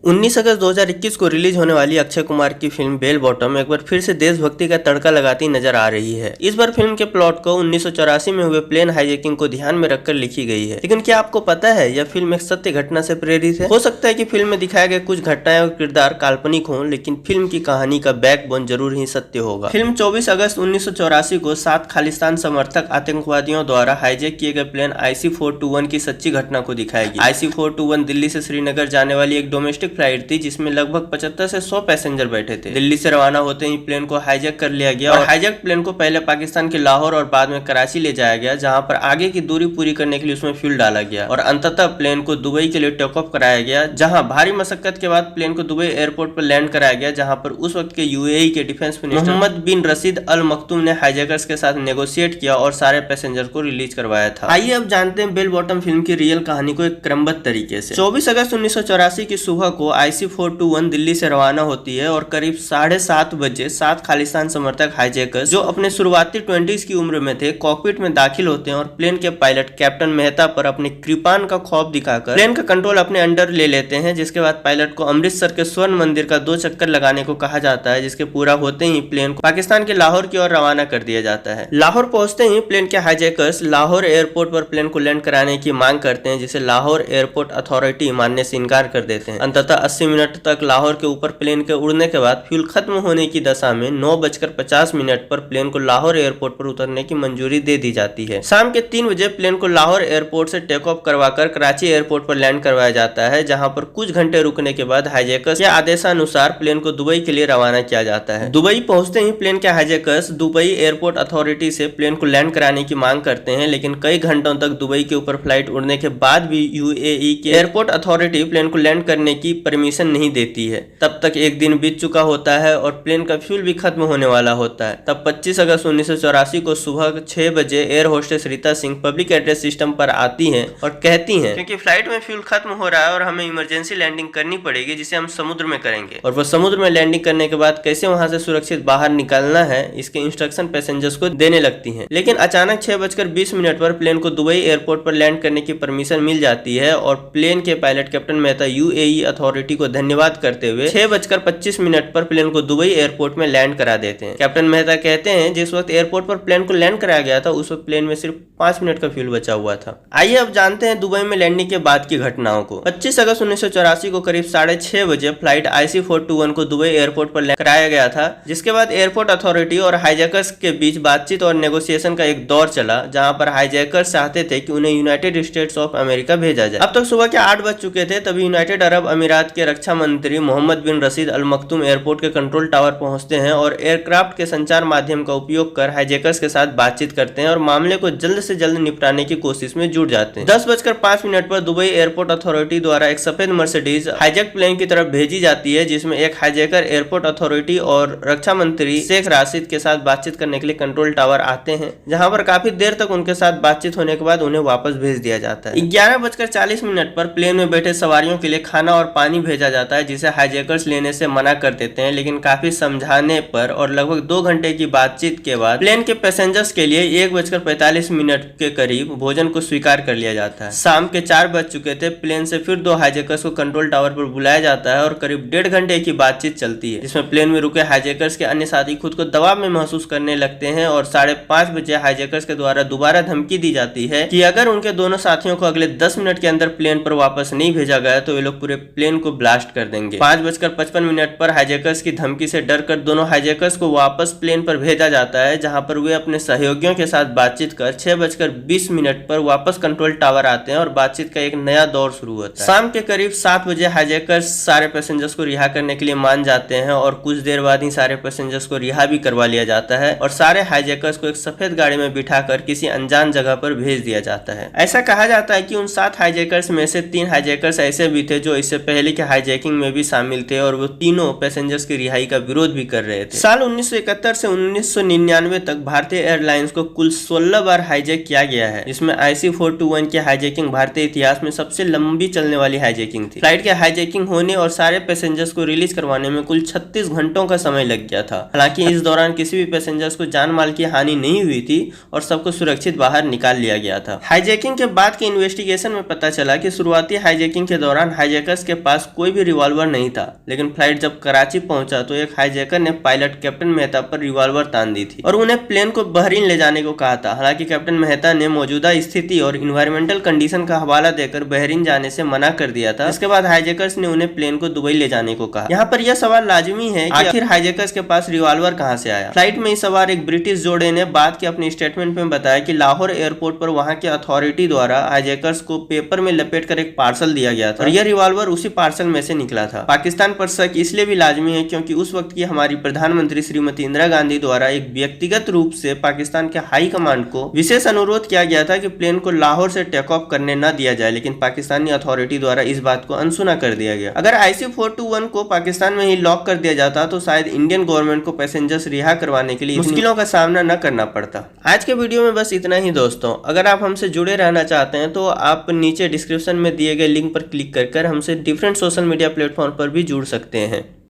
19 अगस्त 2021 को रिलीज होने वाली अक्षय कुमार की फिल्म बेल बॉटम एक बार फिर से देशभक्ति का तड़का लगाती नजर आ रही है। इस बार फिल्म के प्लॉट को 1984 में हुए प्लेन हाईजैकिंग को ध्यान में रखकर लिखी गई है। लेकिन क्या आपको पता है यह फिल्म एक सत्य घटना से प्रेरित है? हो सकता है कि फिल्म में दिखाए गए कुछ घटनाएं और किरदार काल्पनिक हों, लेकिन फिल्म की कहानी का बैकबोन जरूर ही सत्य होगा। फिल्म 24 अगस्त 1984 को 7 खालिस्तान समर्थक आतंकवादियों द्वारा हाईजैक किए गए प्लेन IC-421 की सच्ची घटना को दिखाएगी। IC-421 दिल्ली से श्रीनगर जाने वाली एक डोमेस्टिक फ्लाइट थी जिसमें लगभग 75 से 100 पैसेंजर बैठे थे। दिल्ली से रवाना होते ही प्लेन को हाईजैक कर लिया गया और हाईजैक प्लेन को पहले पाकिस्तान के लाहौर और बाद में कराची ले जाया गया, जहां पर आगे की दूरी पूरी करने के लिए उसमें फ्यूल डाला गया और अंततः प्लेन को दुबई के लिए टेक ऑफ कराया गया, जहां भारी मशक्कत के बाद प्लेन को दुबई एयरपोर्ट पर लैंड कराया गया, जहां पर उस वक्त के UAE के डिफेंस मिनिस्टर मोहम्मद बिन रशीद अल मखतूम ने हाईजैकर्स के साथ नेगोशिएट किया और सारे पैसेंजर को रिलीज करवाया था। आइए अब जानते हैं बेल बॉटम फिल्म की रियल कहानी को एक क्रमबद्ध तरीके से। 24 अगस्त 1984 की सुबह को IC-421 दिल्ली से रवाना होती है और करीब 7:30 बजे 7 खालिस्तान समर्थक हाईजैकर्स जो अपने शुरुआती 20s की उम्र में थे कॉकपिट में दाखिल होते हैं और प्लेन के पायलट कैप्टन मेहता पर अपने कृपान का खौफ दिखाकर प्लेन का कंट्रोल अपने अंडर ले लेते हैं, जिसके बाद पायलट को अमृतसर के स्वर्ण मंदिर का 2 चक्कर लगाने को कहा जाता है, जिसके पूरा होते ही प्लेन को पाकिस्तान के लाहौर की ओर रवाना कर दिया जाता है। लाहौर पहुंचते ही प्लेन के हाईजैकर्स लाहौर एयरपोर्ट पर प्लेन को लैंड कराने की मांग करते हैं, जिसे लाहौर एयरपोर्ट अथॉरिटी मानने से इनकार कर देते हैं। अंततः 80 मिनट तक लाहौर के ऊपर प्लेन के उड़ने के बाद फ्यूल खत्म होने की दशा में 9:50 पर प्लेन को लाहौर एयरपोर्ट पर उतरने की मंजूरी दे दी जाती है। शाम के 3 बजे प्लेन को लाहौर एयरपोर्ट से टेक ऑफ करवाकर कराची एयरपोर्ट पर लैंड करवाया जाता है, जहां पर कुछ घंटे रुकने के बाद हाईजैकर्स के आदेशानुसार प्लेन को दुबई के लिए रवाना किया जाता है। दुबई पहुंचते ही प्लेन के हाईजैकर्स दुबई एयरपोर्ट अथॉरिटी से प्लेन को लैंड कराने की मांग करते हैं, लेकिन कई घंटों तक दुबई के ऊपर फ्लाइट उड़ने के बाद भी UAE के एयरपोर्ट अथॉरिटी प्लेन को लैंड करने की परमिशन नहीं देती है। तब तक एक दिन बीत चुका होता है और प्लेन का फ्यूल भी खत्म होने वाला होता है। तब 25 अगस्त 1984 को सुबह 6 बजे air hostess Rita Singh public address system पर आती हैं और कहती हैं क्योंकि फ्लाइट में फ्यूल खत्म हो रहा है और हमें इमरजेंसी लैंडिंग करनी पड़ेगी, जिसे हम समुद्र में करेंगे। और वो समुद्र में लैंडिंग करने के बाद कैसे वहां से सुरक्षित बाहर निकलना है इसके इंस्ट्रक्शन पैसेंजर्स को देने लगती हैं। लेकिन अचानक 6:20 पर प्लेन को दुबई एयरपोर्ट पर लैंड करने की परमिशन मिल जाती है और प्लेन के pilot captain Mehta UAE authority को धन्यवाद करते हुए 6:25 पर प्लेन को दुबई एयरपोर्ट में लैंड करा देते हैं। कैप्टन मेहता कहते हैं जिस वक्त एयरपोर्ट पर प्लेन को लैंड कराया गया था उस वक्त प्लेन में सिर्फ 5 मिनट का फ्यूल बचा हुआ था। आइए अब जानते हैं दुबई में लैंडिंग के बाद की घटनाओं को। 25 अगस्त 1984 को करीब 6:30 बजे फ्लाइट IC-421 को दुबई एयरपोर्ट पर लैंड कराया गया था, जिसके बाद एयरपोर्ट अथॉरिटी और हाईजैकर्स के बीच बातचीत और नेगोशिएशन का एक दौर चला, जहां पर हाईजैकर्स चाहते थे कि उन्हें यूनाइटेड स्टेट्स ऑफ अमेरिका भेजा जाए। अब तक सुबह के 8 बज चुके थे, तभी यूनाइटेड अरब अमीरात के रक्षा मंत्री मोहम्मद बिन रशीद अल मखतूम एयरपोर्ट के कंट्रोल टावर पहुंचते हैं और एयरक्राफ्ट के संचार माध्यम का उपयोग कर हाईजैकर्स के साथ बातचीत करते हैं और मामले को जल्द से जल्द निपटाने की कोशिश में जुट जाते हैं। 10:05 पर दुबई एयरपोर्ट अथॉरिटी द्वारा एक सफेद मर्सिडीज हाईजैक प्लेन की तरफ भेजी जाती है, जिसमें एक हाईजैकर एयरपोर्ट अथॉरिटी और रक्षा मंत्री शेख राशिद के साथ बातचीत करने के लिए कंट्रोल टावर आते हैं, जहां पर काफी देर तक उनके साथ बातचीत होने के बाद उन्हें वापस भेज दिया जाता है। 11:40 पर प्लेन में बैठे सवारियों के लिए खाना और पानी भेजा जाता है, जिसे हाईजैकर्स लेने से मना कर देते हैं, लेकिन काफी समझाने पर और लगभग 2 घंटे की बातचीत के बाद प्लेन के पैसेंजर्स के लिए 1:45 के करीब भोजन को स्वीकार कर लिया जाता है। शाम के 4 बज चुके थे। प्लेन से फिर 2 हाईजैकर्स को कंट्रोल टावर पर बुलाया जाता है और करीब 1.5 घंटे की बातचीत चलती है, जिसमें प्लेन में रुके हाईजैकर्स के अन्य साथी खुद को दबाव में महसूस करने लगते हैं और 5:30 बजे हाईजैकर्स के द्वारा दोबारा धमकी दी जाती है कि अगर उनके दोनों साथियों को अगले 10 मिनट के अंदर प्लेन पर वापस नहीं भेजा गया तो वे लोग पूरे प्लेन को ब्लास्ट कर देंगे। 5:55 पर हाईजैकर्स की धमकी से डरकर दोनों हाईजैकर्स को वापस प्लेन पर भेजा जाता है, जहां पर वे अपने सहयोगियों के साथ बातचीत कर 6:20 पर वापस कंट्रोल टावर आते हैं और बातचीत का एक नया दौर शुरू होता है। शाम के करीब 7 बजे हाईजैकर्स सारे पैसेंजर्स को रिहा करने के लिए मान जाते हैं और कुछ देर बाद ही सारे पैसेंजर्स को रिहा भी करवा लिया जाता है और सारे हाईजैकर्स को एक सफेद गाड़ी में बिठाकर किसी अनजान जगह पर भेज दिया जाता है। ऐसा कहा जाता है कि उन 7 हाईजैकर्स में से 3 हाईजैकर्स ऐसे भी थे जो इससे पहले के हाईजैकिंग में भी शामिल थे और वो तीनों पैसेंजर्स की रिहाई का विरोध भी कर रहे थे। साल 1971 से 1999 तक भारतीय एयरलाइंस को कुल 16 बार हाईजैक किया गया है, जिसमें IC-421 की हाईजैकिंग भारतीय इतिहास में सबसे लंबी चलने वाली हाईजैकिंग थी। फ्लाइट के हाईजैकिंग होने और सारे पैसेंजर्स को रिलीज करवाने में कुल 36 घंटों का समय लग गया था। हालांकि इस दौरान किसी भी पैसेंजर्स को जान माल की हानि नहीं हुई थी और सबको सुरक्षित बाहर निकाल लिया गया था। हाईजैकिंग के बाद के इन्वेस्टिगेशन में पता चला कि शुरुआती हाईजैकिंग के दौरान हाईजैकर्स के पास कोई भी रिवॉल्वर नहीं था, लेकिन फ्लाइट जब कराची पहुंचा तो एक हाईजैकर ने पायलट कैप्टन मेहता पर रिवॉल्वर तान दी थी और उन्हें प्लेन को बहरीन ले जाने को कहा था। हालांकि कैप्टन मेहता ने मौजूदा स्थिति और इन्वायरमेंटल कंडीशन का हवाला देकर बहरीन जाने से मना कर दिया था। इसके बाद हाईजैकर्स ने उन्हें प्लेन को दुबई ले जाने को कहा। यहाँ पर यह सवाल लाजमी है कि आखिर हाईजैकर्स के पास रिवॉल्वर कहां से आया। फ्लाइट में सवार एक ब्रिटिश जोड़े ने बाद के अपने स्टेटमेंट में बताया कि लाहौर एयरपोर्ट पर वहां के अथॉरिटी द्वारा हाईजैकर्स को पेपर में लपेटकर एक पार्सल दिया गया था और यह रिवॉल्वर उसी पार्सल में से निकला था। पाकिस्तान पर शक इसलिए भी लाजमी है क्योंकि उस वक्त की हमारी प्रधानमंत्री श्रीमती इंदिरा गांधी द्वारा एक व्यक्तिगत रूप से पाकिस्तान के हाई कमांड को विशेष अनुरोध किया गया था कि प्लेन को लाहौर से टेक ऑफ करने न दिया जाए, लेकिन पाकिस्तानी अथॉरिटी द्वारा इस बात को अनसुना कर दिया गया। अगर IC-421 को पाकिस्तान में ही लॉक कर दिया जाता तो शायद इंडियन गवर्नमेंट को पैसेंजर्स रिहा करवाने के लिए मुश्किलों का सामना न करना पड़ता। आज के वीडियो में बस इतना ही दोस्तों। अगर आप हमसे जुड़े रहना चाहते हैं तो आप नीचे डिस्क्रिप्शन में दिए गए लिंक पर क्लिक कर हमसे डिफरेंट सोशल मीडिया प्लेटफॉर्म पर भी जुड़ सकते हैं।